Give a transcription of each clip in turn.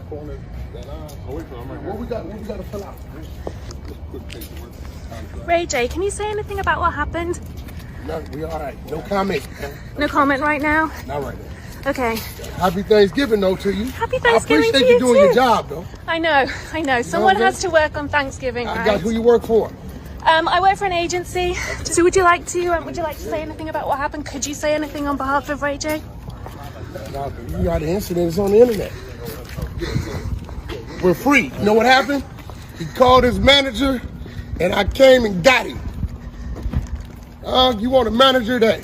corner that what we got to fill out? Ray J, can you say anything about what happened? No, we all right. No comment. No comment right now? Not right now. Okay. Happy Thanksgiving, though, to you. Happy Thanksgiving I appreciate you doing too. your job, though. I know. Someone has to work on Thanksgiving, right? Got who you work for? I work for an agency. So would you like to say anything about what happened? Could you say anything on behalf of Ray J? No, you got the incident. It's on the internet. We're free. You know what happened? He called his manager, and I came and got him. You want a manager that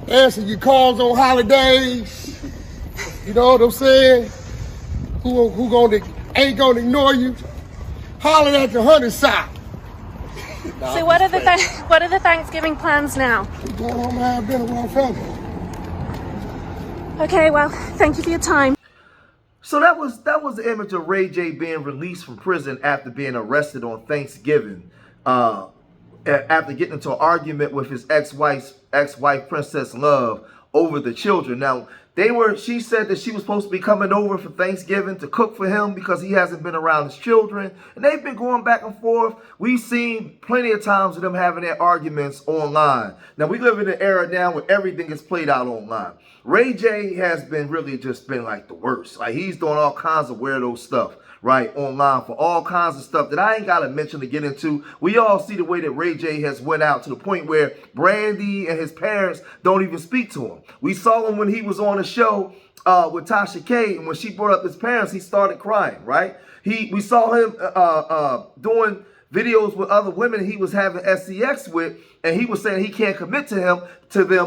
answer your calls on holidays? You know what I'm saying? Who ain't gonna ignore you? Holler at the hunter side. So what are the Thanksgiving plans now? We're going home and have dinner with our family. Okay, well, thank you for your time. So that was the image of Ray J being released from prison after being arrested on Thanksgiving, after getting into an argument with his ex-wife Princess Love over the children. Now, she said that she was supposed to be coming over for Thanksgiving to cook for him because he hasn't been around his children. And they've been going back and forth. We've seen plenty of times of them having their arguments online. Now, we live in an era now where everything is played out online. Ray J has been like the worst. Like, he's doing all kinds of weirdo stuff, right, online for all kinds of stuff that I ain't got to mention to get into. We all see the way that Ray J has went out to the point where Brandy and his parents don't even speak to him. We saw him when he was on a show with Tasha K, and when she brought up his parents, he started crying, right? We saw him doing videos with other women he was having sex with, and he was saying he can't commit to them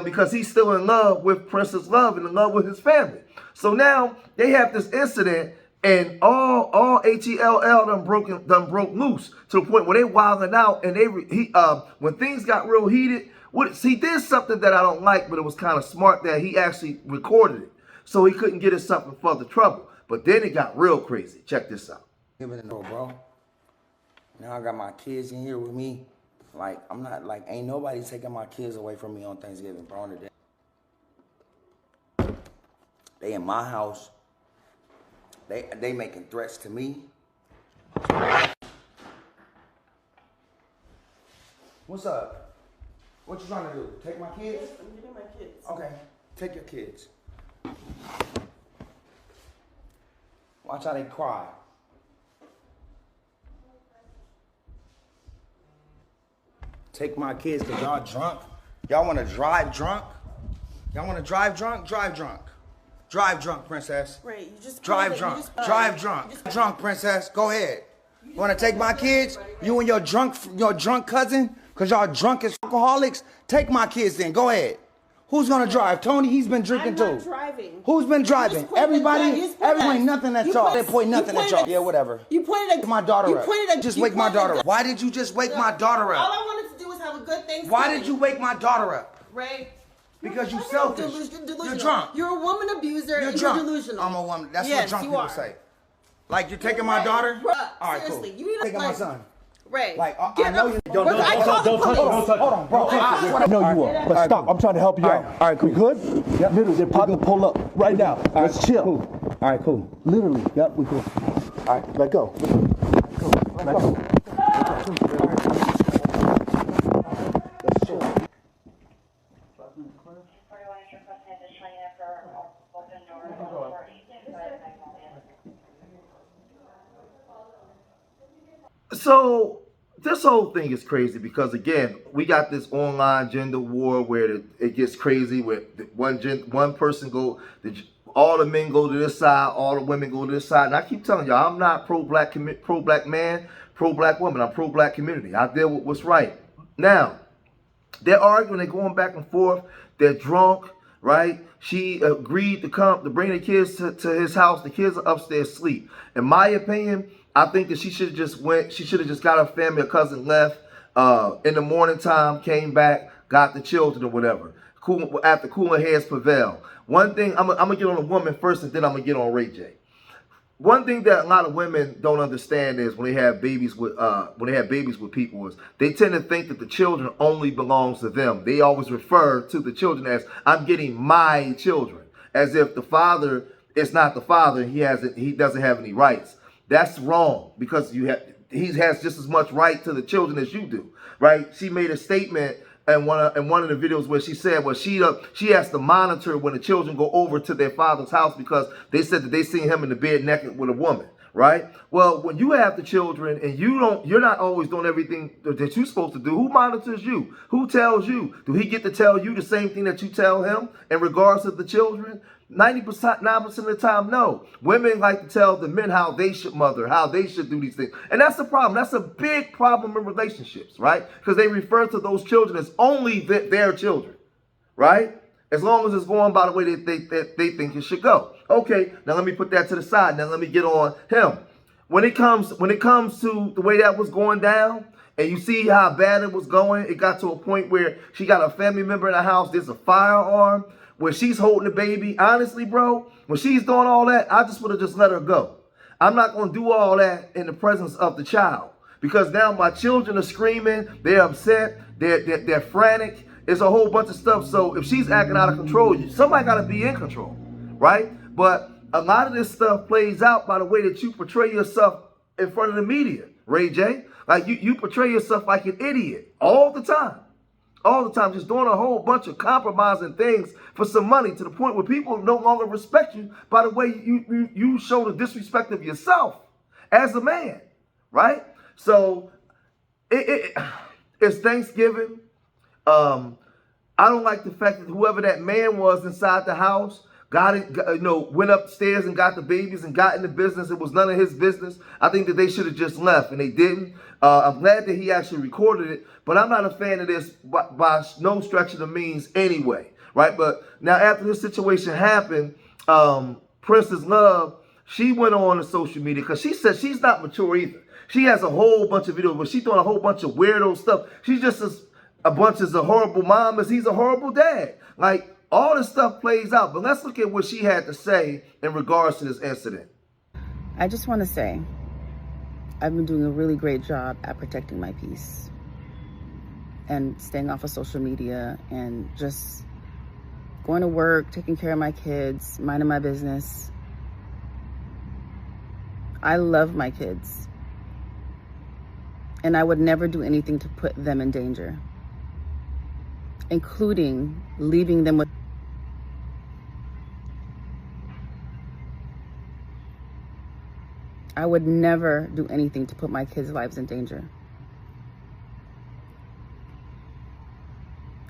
because he's still in love with Princess Love and in love with his family. So now they have this incident, and all HELL done broke loose to the point where they wilding out, and when things got real heated, he did something that I don't like, but it was kind of smart that he actually recorded it so he couldn't get himself in further trouble. But then it got real crazy. Check this out. Give it a no, bro. Now I got my kids in here with me. Like, I'm not, like, ain't nobody taking my kids away from me on Thanksgiving, bro. On the day. They in my house. They making threats to me. What's up? What you trying to do? Take my kids? Yes, I'm getting my kids. Okay, take your kids. Watch how they cry. Take my kids because y'all drunk. Y'all want to drive drunk? Y'all want to drive drunk? Drive drunk. Drive drunk, princess. Right, you just drive drunk. Drive drunk. Drunk, princess. Go ahead. You want to take my kids? You and your drunk cousin? Because y'all drunk as alcoholics? Take my kids then. Go ahead. Who's going to drive? Tony, he's been drinking too. I'm not driving. Who's been driving? Everybody? Everyone, nothing at y'all. They point nothing at y'all. Yeah, whatever. You pointed at my daughter up. Just wake my daughter up. Why did you just wake my daughter up? All I wanted to do was have a good Thanksgiving. Why did you wake my daughter up? Ray. Because you selfish. You're drunk. You're a woman abuser. You're drunk. You're delusional. I'm a woman. That's what drunk people say. Like, you're taking my daughter? All right, cool. You need to taking my son. Ray. Like, I know you. Don't touch. Hold on, bro. I know you are, but stop. I'm trying to help you out. All right, cool. We good? Yep. Literally, they're about to pull up right now. Let's chill. Cool. All right, cool. Literally, yep, we cool. All right, let go. Let go. So this whole thing is crazy because, again, we got this online gender war where it gets crazy, where one person all the men go to this side, all the women go to this side. And I keep telling y'all, I'm not pro-black man, pro-black woman. I'm pro-black community. I deal with what's right. Now, they're arguing, they're going back and forth. They're drunk, right? She agreed to bring the kids to his house. The kids are upstairs asleep. In my opinion, I think that she should have just got her family, her cousin left in the morning time, came back, got the children or whatever. Cool, after cooler heads prevail. One thing, I'm gonna get on the woman first, and then I'm gonna get on Ray J. One thing that a lot of women don't understand is when they have babies with people is they tend to think that the children only belongs to them. They always refer to the children as, I'm getting my children, as if the father it's not the father and he doesn't have any rights. That's wrong, because he has just as much right to the children as you do, right? She made a statement in one of the videos where she said, well, she has to monitor when the children go over to their father's house because they said that they seen him in the bed naked with a woman, right? Well, when you have the children and you're not always doing everything that you're supposed to do, who monitors you? Who tells you? Do he get to tell you the same thing that you tell him in regards to the children? 9% of the time, no. Women like to tell the men how they should mother, how they should do these things. And that's the problem. That's a big problem in relationships, right? Because they refer to those children as only their children, right? As long as it's going by the way that they think it should go. Okay, now let me put that to the side. Now let me get on him. When it comes to the way that was going down, and you see how bad it was going, it got to a point where she got a family member in the house, there's a firearm, where she's holding the baby. Honestly, bro, when she's doing all that, I just would have just let her go. I'm not going to do all that in the presence of the child, because now my children are screaming, they're upset, they're frantic. It's a whole bunch of stuff. So if she's acting out of control, somebody got to be in control, right? But a lot of this stuff plays out by the way that you portray yourself in front of the media, Ray J. Like you portray yourself like an idiot all the time. All the time, just doing a whole bunch of compromising things for some money, to the point where people no longer respect you by the way you show the disrespect of yourself as a man, right? So it's Thanksgiving. I don't like the fact that whoever that man was inside the house went upstairs and got the babies and got in the business. It was none of his business. I think that they should have just left, and they didn't. I'm glad that he actually recorded it, but I'm not a fan of this by no stretch of the means anyway, right? But now after this situation happened, Princess Love, she went on to social media because she said she's not mature either. She has a whole bunch of videos where she's doing a whole bunch of weirdo stuff. She's just a bunch of a horrible mom as he's a horrible dad. Like, all this stuff plays out, but let's look at what she had to say in regards to this incident. I just want to say, I've been doing a really great job at protecting my peace and staying off of social media and just going to work, taking care of my kids, minding my business. I love my kids, and I would never do anything to put them in danger, including leaving them with. I would never do anything to put my kids' lives in danger.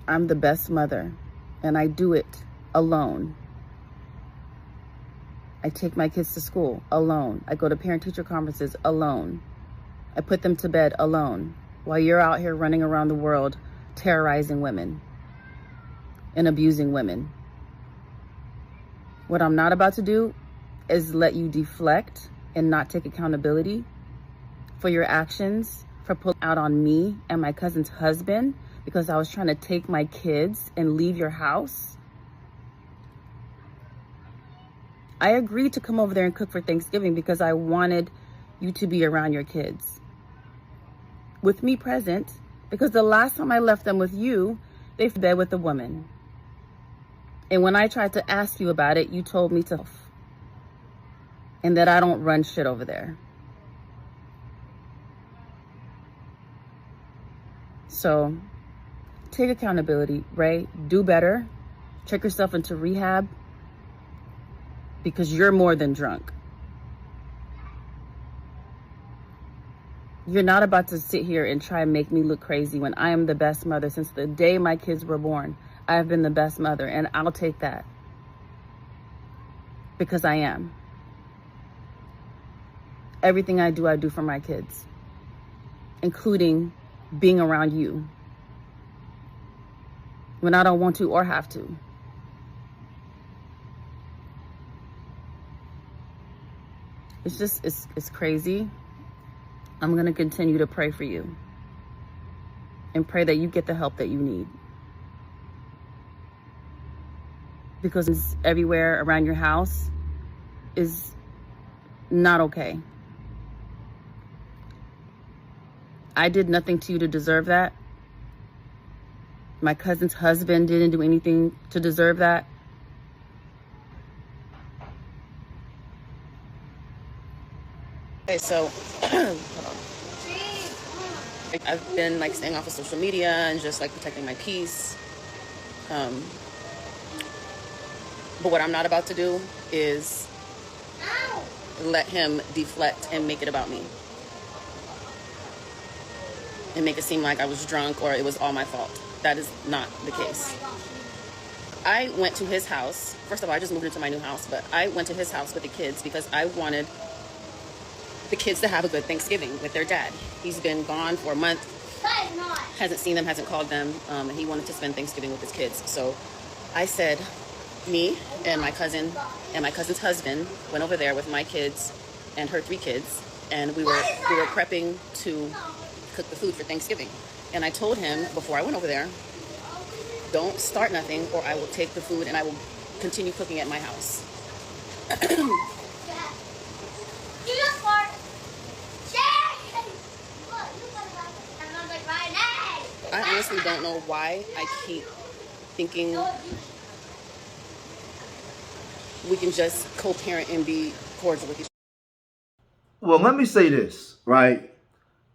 I'm the best mother, and I do it alone. I take my kids to school alone. I go to parent-teacher conferences alone. I put them to bed alone, while you're out here running around the world terrorizing women and abusing women. What I'm not about to do is let you deflect and not take accountability for your actions, for pulling out on me and my cousin's husband because I was trying to take my kids and leave your house. I agreed to come over there and cook for Thanksgiving because I wanted you to be around your kids with me present, because the last time I left them with you, they fed bed with a woman. And when I tried to ask you about it, you told me to, and that I don't run shit over there. So take accountability, Ray. Do better. Check yourself into rehab, because you're more than drunk. You're not about to sit here and try and make me look crazy when I am the best mother. Since the day my kids were born, I have been the best mother, and I'll take that, because I am. Everything I do for my kids, including being around you when I don't want to or have to. It's just, it's crazy. I'm going to continue to pray for you and pray that you get the help that you need, because it's everywhere around your house is not okay. I did nothing to you to deserve that. My cousin's husband didn't do anything to deserve that. Okay, so I've been like staying off of social media and just like protecting my peace. But what I'm not about to do is let him deflect and make it about me. And make it seem like I was drunk or it was all my fault. That is not the case. I went to his house. First of all, I just moved into my new house, but I went to his house with the kids because I wanted the kids to have a good Thanksgiving with their dad. He's been gone for a month, hasn't seen them, hasn't called them, and he wanted to spend Thanksgiving with his kids. So I said, me and my cousin and my cousin's husband went over there with my kids and her 3 kids, and we were prepping to cook the food for Thanksgiving. And I told him before I went over there, don't start nothing or I will take the food and I will continue cooking at my house. I honestly don't know why I keep thinking we can just co-parent and be cordial with each other. Well, let me say this, right?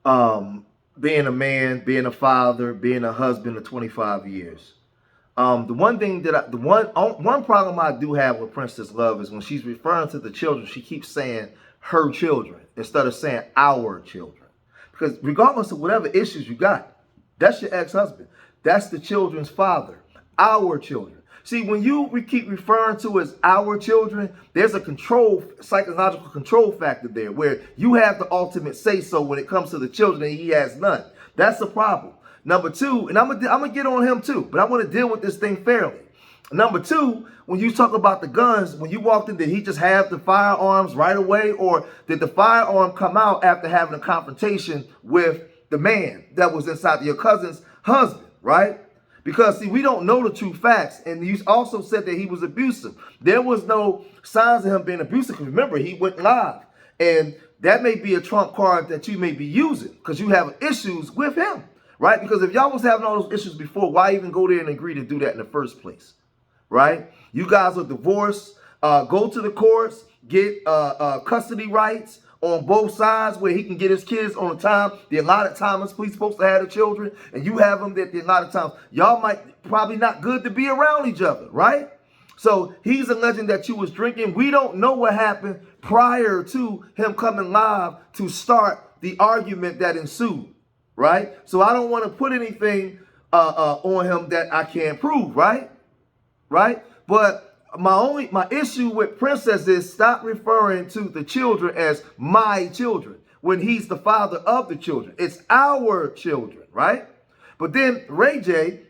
Being a man, being a father, being a husband of 25 years. The one thing that one problem I do have with Princess Love is when she's referring to the children, she keeps saying her children instead of saying our children. Because regardless of whatever issues you got, that's your ex-husband. That's the children's father. Our children. See, when we keep referring to as our children, there's a psychological control factor there where you have the ultimate say-so when it comes to the children and he has none. That's a problem. Number 2, and I'm gonna get on him too, but I want to deal with this thing fairly. Number 2, when you talk about the guns, when you walked in, did he just have the firearms right away, or did the firearm come out after having a confrontation with the man that was inside your cousin's husband, right? Because, see, we don't know the true facts. And you also said that he was abusive. There was no signs of him being abusive. Remember, he went live. And that may be a trump card that you may be using because you have issues with him, right? Because if y'all was having all those issues before, why even go there and agree to do that in the first place, right? You guys are divorced. Go to the courts, get custody rights on both sides where he can get his kids on time. The allotted time is supposed to have the children, and you have them at the allotted time. Y'all might probably not good to be around each other, right? So he's alleging that you was drinking. We don't know what happened prior to him coming live to start the argument that ensued, right? So I don't want to put anything on him that I can't prove, right? Right? But my issue with Princess is stop referring to the children as my children when he's the father of the children. It's our children, right? But then Ray J,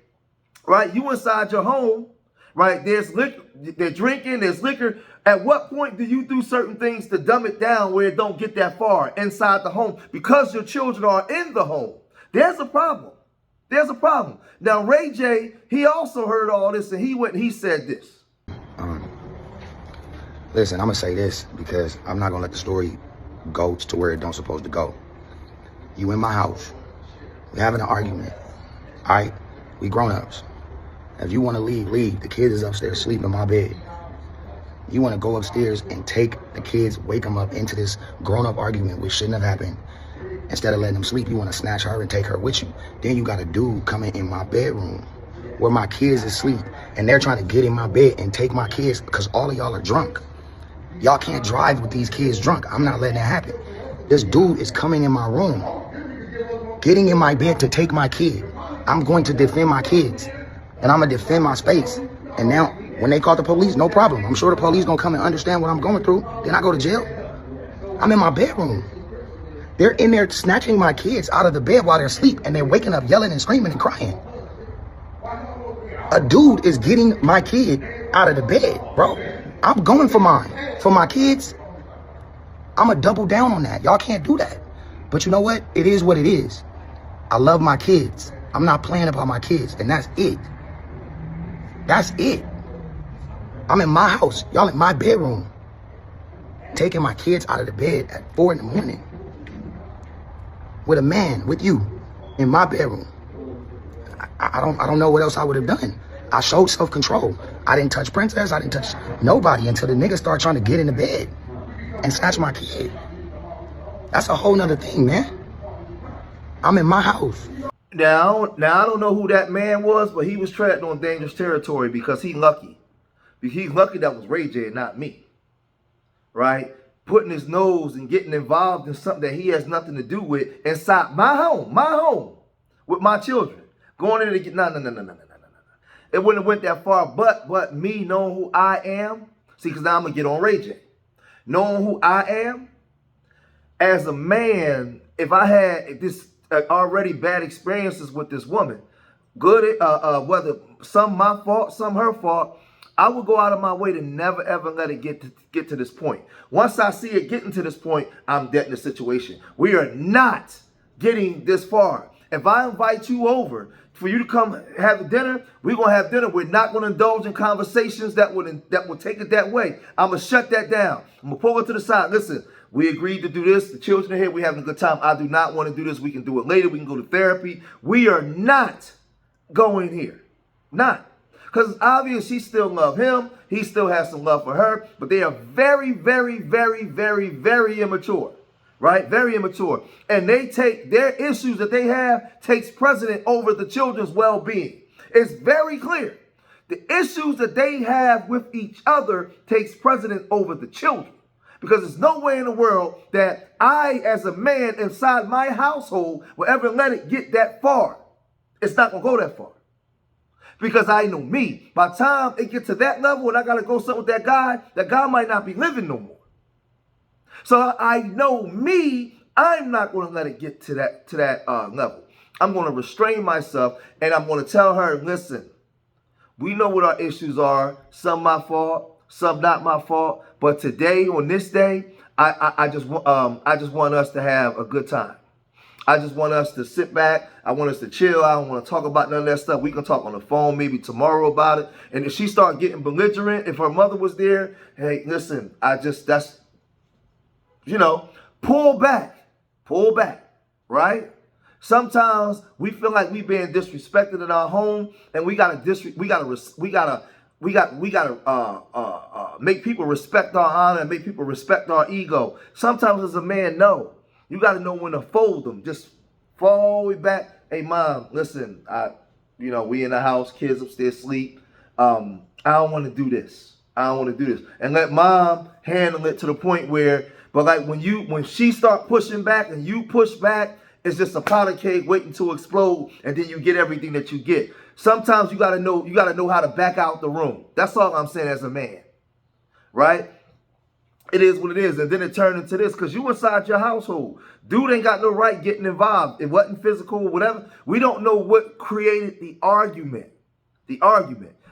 right, you inside your home, right, there's liquor, they're drinking, there's liquor. At what point do you do certain things to dumb it down where it don't get that far inside the home because your children are in the home? There's a problem. There's a problem. Now, Ray J, he also heard all this and he went and he said this. Listen, I'm going to say this because I'm not going to let the story go to where it don't supposed to go. You in my house. We having an argument. All right? We grown-ups. If you want to leave, leave. The kids is upstairs sleeping in my bed. You want to go upstairs and take the kids, wake them up into this grown-up argument which shouldn't have happened. Instead of letting them sleep, you want to snatch her and take her with you. Then you got a dude coming in my bedroom where my kids is asleep and they're trying to get in my bed and take my kids because all of y'all are drunk. Y'all can't drive with these kids drunk. I'm not letting that happen. This dude is coming in my room, getting in my bed to take my kid. I'm going to defend my kids and I'm going to defend my space. And now when they call the police, no problem. I'm sure the police gonna come and understand what I'm going through. Then I go to jail. I'm in my bedroom. They're in there snatching my kids out of the bed while they're asleep and they're waking up yelling and screaming and crying. A dude is getting my kid out of the bed, bro. I'm going for mine. For my kids, I'm going to double down on that. Y'all can't do that. But you know what? It is what it is. I love my kids. I'm not playing about my kids. And that's it. That's it. I'm in my house. Y'all in my bedroom. Taking my kids out of the bed at 4 in the morning. With a man, with you, in my bedroom. I don't know what else I would have done. I showed self-control. I didn't touch Princess. I didn't touch nobody until the nigga started trying to get in the bed and snatch my kid. That's a whole nother thing, man. I'm in my house. Now I don't know who that man was, but he was treading on dangerous territory because he's lucky. He's lucky that was Ray J and not me, right? Putting his nose and getting involved in something that he has nothing to do with inside my home, with my children. Going in to get, no. It wouldn't have went that far, but me knowing who I am, see, because now I'm going to get on Ray J. Knowing who I am, as a man, if I had this already bad experiences with this woman, good, whether some my fault, some her fault, I would go out of my way to never ever let it get to this point. Once I see it getting to this point, I'm dead in the situation. We are not getting this far. If I invite you over for you to come have dinner, we're gonna have dinner. We're not gonna indulge in conversations that would take it that way. I'm gonna shut that down. I'm gonna pull it to the side. Listen, we agreed to do this. The children are here. We're having a good time. I do not want to do this. We can do it later. We can go to therapy. We are not going here. Not. Because it's obvious she still loves him. He still has some love for her. But they are very, very, very, very, very immature. Right? Very immature. And they take their issues that they have takes precedent over the children's well-being. It's very clear. The issues that they have with each other takes precedent over the children. Because there's no way in the world that I, as a man inside my household, will ever let it get that far. It's not going to go that far. Because I know me. By the time it gets to that level and I got to go something with that guy might not be living no more. So I know me, I'm not going to let it get to that level. I'm going to restrain myself and I'm going to tell her, listen, we know what our issues are. Some my fault, some not my fault. But today, on this day, I just want us to have a good time. I just want us to sit back. I want us to chill. I don't want to talk about none of that stuff. We can talk on the phone maybe tomorrow about it. And if she start getting belligerent, if her mother was there, hey, listen, pull back, right? Sometimes we feel like we being disrespected in our home, and we gotta make people respect our honor and make people respect our ego. Sometimes as a man, no. You got to know when to fold them. Just fall all the way back. Hey, mom, listen, we in the house, kids upstairs sleep. I don't want to do this. And let mom handle it to the point where, but like when she start pushing back and you push back, it's just a powder keg waiting to explode, and then you get everything that you get. Sometimes you gotta know how to back out the room. That's all I'm saying as a man. Right? It is what it is. And then it turned into this because you inside your household. Dude ain't got no right getting involved. It wasn't physical or whatever. We don't know what created the argument.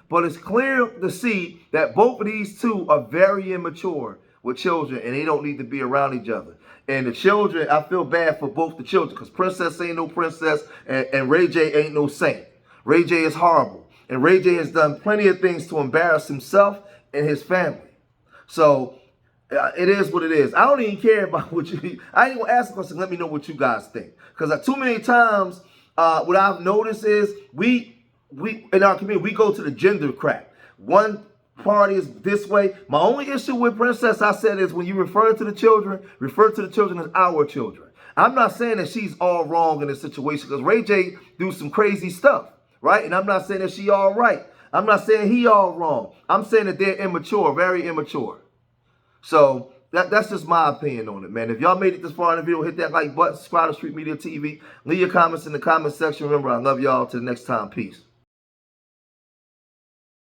But it's clear to see that both of these two are very immature with children, and they don't need to be around each other. And the children, I feel bad for both the children because Princess ain't no princess and Ray J ain't no saint. Ray J is horrible. And Ray J has done plenty of things to embarrass himself and his family. So it is what it is. I don't even care about what you. I ain't gonna ask the question. Let me know what you guys think. Because too many times, what I've noticed is we in our community we go to the gender crap. One party is this way. My only issue with Princess, I said, is when you refer to the children as our children. I'm not saying that she's all wrong in this situation because Ray J do some crazy stuff, right? And I'm not saying that she all right. I'm not saying he all wrong. I'm saying that they're immature, very immature. So that's just my opinion on it, man. If y'all made it this far in the video, hit that like button, subscribe to Street Media TV. Leave your comments in the comment section. Remember, I love y'all. Till the next time. Peace.